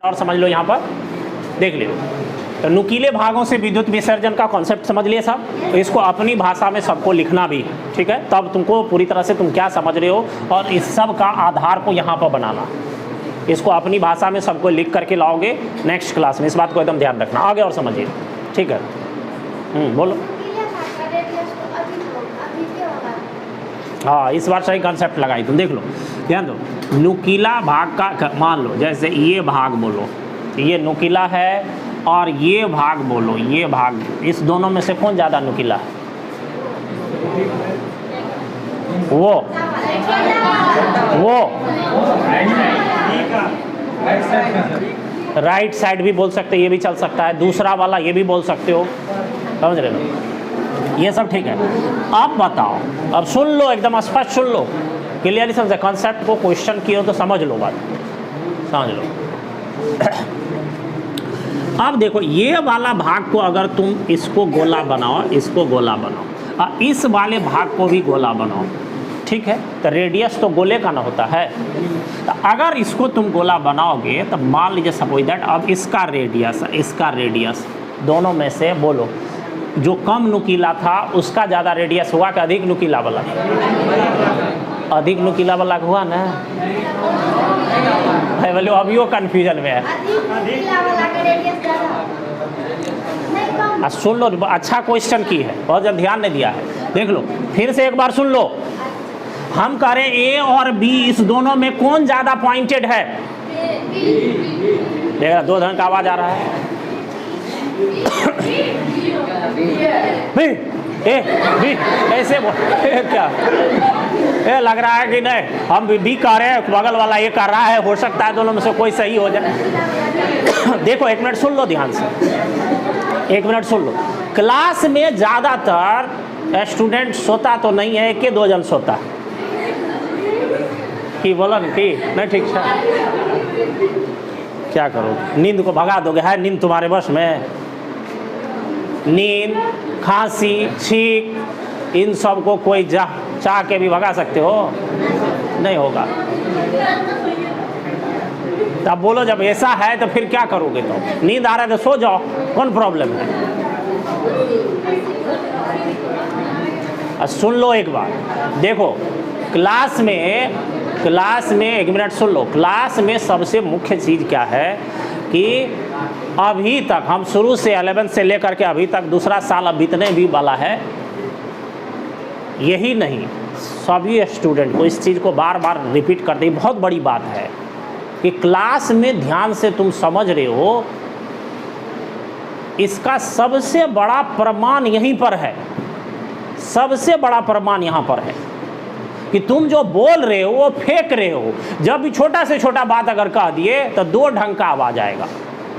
और समझ लो यहाँ पर देख लो। तो नुकीले भागों से विद्युत विसर्जन का कॉन्सेप्ट समझ लिए साहब। इसको अपनी भाषा में सबको लिखना भी, ठीक है, तब तुमको पूरी तरह से तुम क्या समझ रहे हो और इस सब का आधार को यहाँ पर बनाना। इसको अपनी भाषा में सबको लिख करके लाओगे नेक्स्ट क्लास में, इस बात को एकदम ध्यान रखना। आगे और समझिए, ठीक है। बोलो। हाँ, इस बार सही कॉन्सेप्ट लगाई तुम, देख लो ध्यान दो। नुकीला भाग का मान लो, जैसे ये भाग बोलो, ये नुकीला है और ये भाग बोलो, ये भाग, इस दोनों में से कौन ज़्यादा नुकीला है? वो राइट साइड भी बोल सकते, ये भी चल सकता है, दूसरा वाला ये भी बोल सकते हो, समझ रहे हो? ये सब ठीक है। अब बताओ, अब सुन लो, एकदम स्पष्ट सुन लो, क्लियरली समझे कॉन्सेप्ट को। क्वेश्चन किए हो तो समझ लो बात, समझ लो। अब देखो, ये वाला भाग को अगर तुम इसको गोला बनाओ, इसको गोला बनाओ और इस वाले भाग को भी गोला बनाओ, ठीक है, तो रेडियस तो गोले का ना होता है। तो अगर इसको तुम गोला बनाओगे तो मान लीजिए सपोज दैट अब इसका रेडियस दोनों में से बोलो, जो कम नुकीला था उसका ज़्यादा रेडियस हुआ कि अधिक नुकीला वाला? अधिक नुकीला वाला हुआ ना। बोलो अभी वो कन्फ्यूजन में है। सुन लो, अच्छा क्वेश्चन की है, बहुत जब ध्यान नहीं दिया है, देख लो फिर से एक बार सुन लो। हम कह रहे ए और बी, इस दोनों में कौन ज्यादा पॉइंटेड है? देखा, दो ढंग का आवाज आ रहा है। बी ऐसे क्या लग रहा है कि नहीं, हम बी कह रहे हैं, बगल वाला ये कर रहा है, हो सकता है दोनों में से कोई सही हो जाए। देखो एक मिनट सुन लो ध्यान से, एक मिनट सुन लो। क्लास में ज़्यादातर स्टूडेंट सोता तो नहीं है, कि दो जन सोता कि बोलो न कि नहीं, ठीक है, क्या करो, नींद को भगा दोगे? है नींद तुम्हारे बस में? नींद, खांसी, छींक, इन सब को कोई चाह के भी भगा सकते हो? नहीं होगा। अब बोलो जब ऐसा है तो फिर क्या करोगे? तो नींद आ रहा है तो सो जाओ, कौन प्रॉब्लम है? सुन लो एक बार, देखो क्लास में एक मिनट सुन लो। क्लास में सबसे मुख्य चीज़ क्या है कि अभी तक हम शुरू से 11 से लेकर के अभी तक दूसरा साल अब बीतने भी वाला है, यही नहीं सभी स्टूडेंट को इस चीज़ को बार बार रिपीट करते हैं। बहुत बड़ी बात है कि क्लास में ध्यान से तुम समझ रहे हो, इसका सबसे बड़ा प्रमाण यहीं पर है, सबसे बड़ा प्रमाण यहाँ पर है कि तुम जो बोल रहे हो वो फेंक रहे हो। जब भी छोटा से छोटा बात अगर कह दिए तो दो ढंग का आवाज आएगा,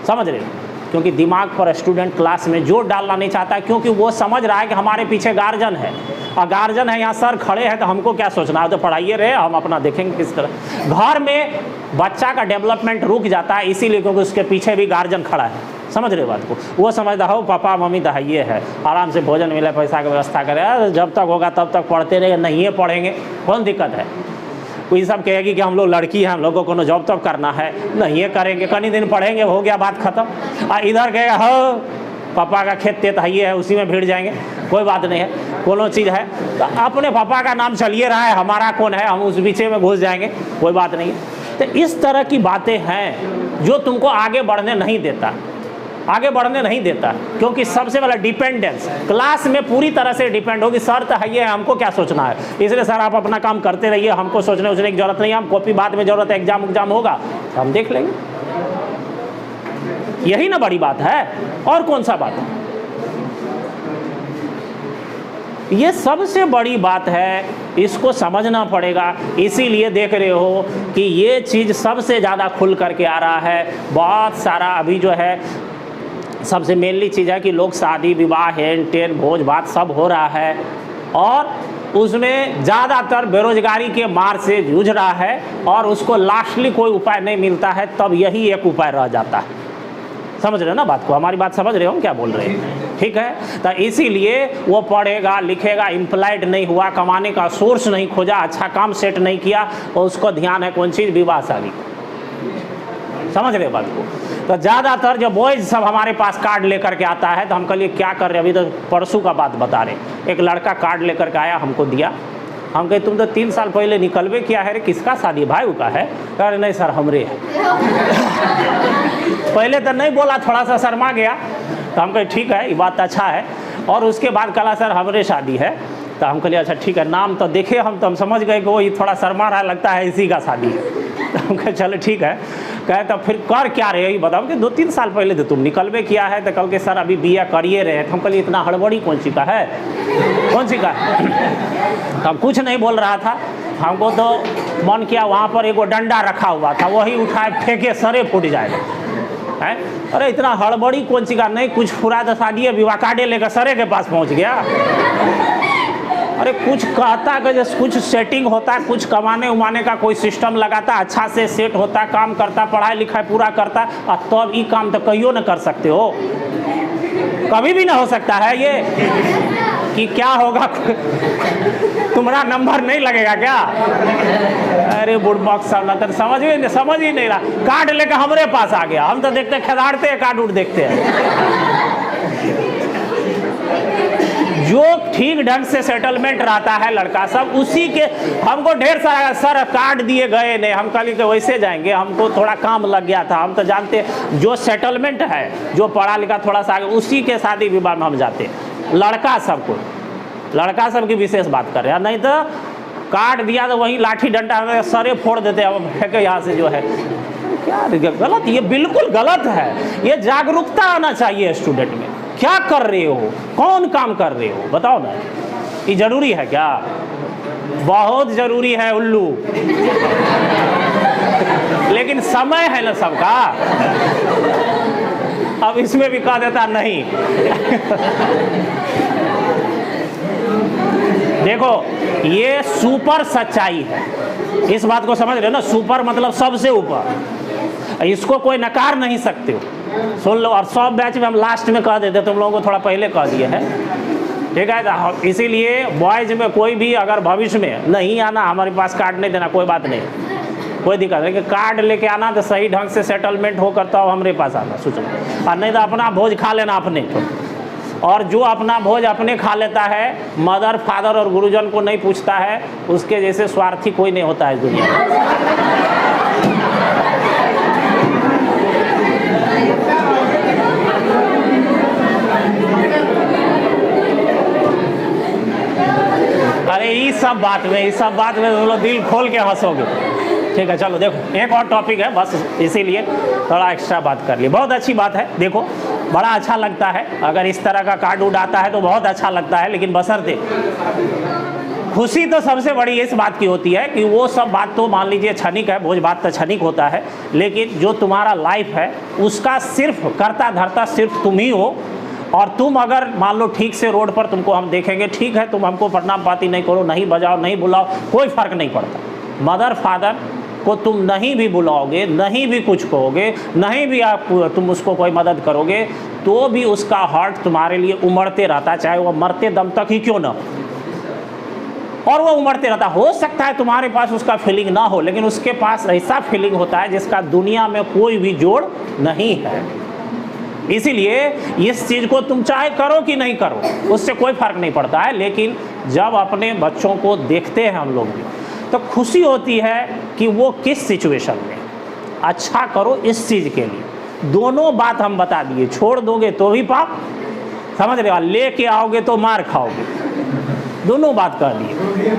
समझ रहे हो? क्योंकि दिमाग पर स्टूडेंट क्लास में जोर डालना नहीं चाहता, क्योंकि वो समझ रहा है कि हमारे पीछे गार्जियन है, और गार्जियन है यहाँ सर खड़े हैं, तो हमको क्या सोचना है, तो पढ़ाइए रहे, हम अपना देखेंगे किस तरह। घर में बच्चा का डेवलपमेंट रुक जाता है इसीलिए क्योंकि उसके पीछे भी गार्जियन खड़ा है, समझ रहे बात को? वो समझता हो पापा मम्मी दहाइए है, आराम से भोजन मिले, पैसा की व्यवस्था करें, जब तक होगा तब तक पढ़ते रहे, नहीं पढ़ेंगे कौन दिक्कत है? कोई सब कहेगी कि हम लोग लड़की हैं, हम लोगों को जॉब तब करना है, नहीं करेंगे, कई दिन पढ़ेंगे, हो गया बात खत्म। और इधर कहेगा हो पापा का खेत तेत है, उसी में भिड़ जाएंगे, कोई बात नहीं है, कोनो चीज़ है तो अपने पापा का नाम चलिए रहा है, हमारा कौन है, हम उस पीछे में घुस जाएंगे, कोई बात नहीं है। तो इस तरह की बातें हैं जो तुमको आगे बढ़ने नहीं देता, आगे बढ़ने नहीं देता, क्योंकि सबसे पहला डिपेंडेंस क्लास में पूरी तरह से डिपेंड होगी। सर तो है, हमको क्या सोचना है, इसलिए सर आप अपना काम करते रहिए, हमको सोचने उचने की जरूरत नहीं है, हम कॉपी बाद में जरूरत है, एग्जाम होगा तो हम देख लेंगे। यही ना बड़ी बात है, और कौन सा बात है? ये सबसे बड़ी बात है, इसको समझना पड़ेगा। इसीलिए देख रहे हो कि ये चीज़ सबसे ज़्यादा खुल करके आ रहा है। बहुत सारा अभी जो है सबसे मेनली चीज़ है कि लोग शादी विवाह हेन टेन भोज भात सब हो रहा है, और उसमें ज़्यादातर बेरोजगारी के मार से जूझ रहा है, और उसको लास्टली कोई उपाय नहीं मिलता है, तब यही एक उपाय रह जाता है। समझ रहे हो ना बात को? हमारी बात समझ रहे हो हम क्या बोल रहे हैं? ठीक है, तो इसीलिए वो पढ़ेगा लिखेगा, एम्प्लॉयड नहीं हुआ, कमाने का सोर्स नहीं खोजा, अच्छा काम सेट नहीं किया, और उसको ध्यान है कौन चीज़? विवाह शादी। समझ रहे बात को। तो ज़्यादातर जो बॉयज़ सब हमारे पास कार्ड लेकर के आता है तो हम कहिए क्या कर रहे, अभी तो परसों का बात बता रहे, एक लड़का कार्ड लेकर के आया, हमको दिया, हम कहे तुम तो 3 साल पहले निकलवे किया है रे, किसका शादी, भाई का है? कह रहे नहीं सर हमरे है। पहले तो नहीं बोला, थोड़ा सा शर्मा गया, तो हम कहे ठीक है ये बात अच्छा है। और उसके बाद कहा सर हमरे शादी है, तो हम कहे अच्छा ठीक है, नाम तो देखे हम, तो हम समझ गए कि वो ये थोड़ा शर्मा रहा, लगता है इसी का शादी है। तो हम कहे चलो ठीक है। कहे तो फिर कर क्या रहे ये बताओ कि 2-3 साल पहले तो तुम निकलवे किया है, तो कल के सर अभी BA करिए रहे। तो हम कहिए इतना हड़बड़ी कौन सी का है, कौन सी का है? तो हम कुछ नहीं बोल रहा था, हमको तो मन किया वहाँ पर एगो डंडा रखा हुआ था, वही उठाए फेंके सरे फूट जाएगा है। अरे इतना हड़बड़ी कौन सी का, नहीं कुछ फुरा तो शादी विवाह कार्डे लेकर सरे के पास पहुँच गया। अरे कुछ कहता कि जैसे कुछ सेटिंग होता, कुछ कमाने उमाने का कोई सिस्टम लगाता, अच्छा से सेट होता, काम करता, पढ़ाई लिखाई पूरा करता, और तब ये काम तो कहियो न कर सकते हो, कभी भी ना हो सकता है ये कि क्या होगा तुम्हारा नंबर नहीं लगेगा क्या? अरे बुढ़बक सब ना तो समझ ही नहीं रहा, कार्ड लेकर हमारे पास आ गया, हम तो देखते खदाड़ते हैं, कार्ड उठ देखते हैं। जो ठीक ढंग से सेटलमेंट रहता है लड़का सब उसी के, हमको ढेर सारा सर कार्ड दिए गए नहीं, हम कल के वैसे जाएंगे, हमको थोड़ा काम लग गया था, हम तो जानते जो सेटलमेंट है, जो पढ़ा लिखा थोड़ा सा आगे, उसी के शादी विवाह में हम जाते। लड़का सबको, लड़का सब की विशेष बात कर रहे हैं, नहीं तो कार्ड दिया तो वहीं लाठी डंडा सरे फोड़ देते, अब फेंके यहाँ से जो है, क्या गलत, ये बिल्कुल गलत है। ये जागरूकता आना चाहिए स्टूडेंट में, क्या कर रहे हो, कौन काम कर रहे हो, बताओ ना, ये जरूरी है क्या? बहुत जरूरी है उल्लू। लेकिन समय है ना सबका, अब इसमें भी कह देता नहीं। देखो ये सुपर सच्चाई है, इस बात को समझ रहे हो ना, सुपर मतलब सबसे ऊपर, इसको कोई नकार नहीं सकते हो, सुन लो। और 100 बैच में हम लास्ट में कह देते, तुम लोगों को थोड़ा पहले कह दिए हैं, ठीक है? इसीलिए बॉयज में कोई भी अगर भविष्य में नहीं आना, हमारे पास कार्ड नहीं देना, कोई बात नहीं, कोई दिक्कत नहीं, लेकिन कार्ड लेके आना तो सही ढंग से सेटलमेंट हो करता हो हमारे पास आना, सोचो। और नहीं तो अपना भोज खा लेना अपने तो। और जो अपना भोज अपने खा लेता है, मदर फादर और गुरुजन को नहीं पूछता है, उसके जैसे स्वार्थी कोई नहीं होता है दुनिया में। अरे इस सब बात में तुम लोग दिल खोल के हंसोगे, ठीक है? चलो देखो एक और टॉपिक है, बस इसीलिए थोड़ा एक्स्ट्रा बात कर लिए, बहुत अच्छी बात है। देखो बड़ा अच्छा लगता है अगर इस तरह का कार्ड उड़ आता है तो बहुत अच्छा लगता है, लेकिन बशर्ते खुशी तो सबसे बड़ी इस बात की होती है कि वो सब बात तो मान लीजिए क्षणिक है, भोज बात तो क्षणिक होता है, लेकिन जो तुम्हारा लाइफ है उसका सिर्फ करता धरता सिर्फ तुम ही हो। और तुम अगर मान लो ठीक से रोड पर तुमको हम देखेंगे, ठीक है तुम हमको प्रणाम पाती नहीं करो, नहीं बजाओ, नहीं बुलाओ, कोई फ़र्क नहीं पड़ता। मदर फादर को तुम नहीं भी बुलाओगे, नहीं भी कुछ कहोगे, नहीं भी तुम उसको कोई मदद करोगे, तो भी उसका हार्ट तुम्हारे लिए उमड़ते रहता, चाहे वो मरते दम तक ही क्यों ना, और वो उमड़ते रहता। हो सकता है तुम्हारे पास उसका फीलिंग ना हो, लेकिन उसके पास ऐसा फीलिंग होता है जिसका दुनिया में कोई भी जोड़ नहीं है। इसीलिए इस चीज़ को तुम चाहे करो कि नहीं करो, उससे कोई फ़र्क नहीं पड़ता है, लेकिन जब अपने बच्चों को देखते हैं हम लोग भी, तो खुशी होती है कि वो किस सिचुएशन में, अच्छा करो इस चीज़ के लिए। दोनों बात हम बता दिए, छोड़ दोगे तो भी पाप, समझ रहे हो, लेके आओगे तो मार खाओगे, दोनों बात कह दिए।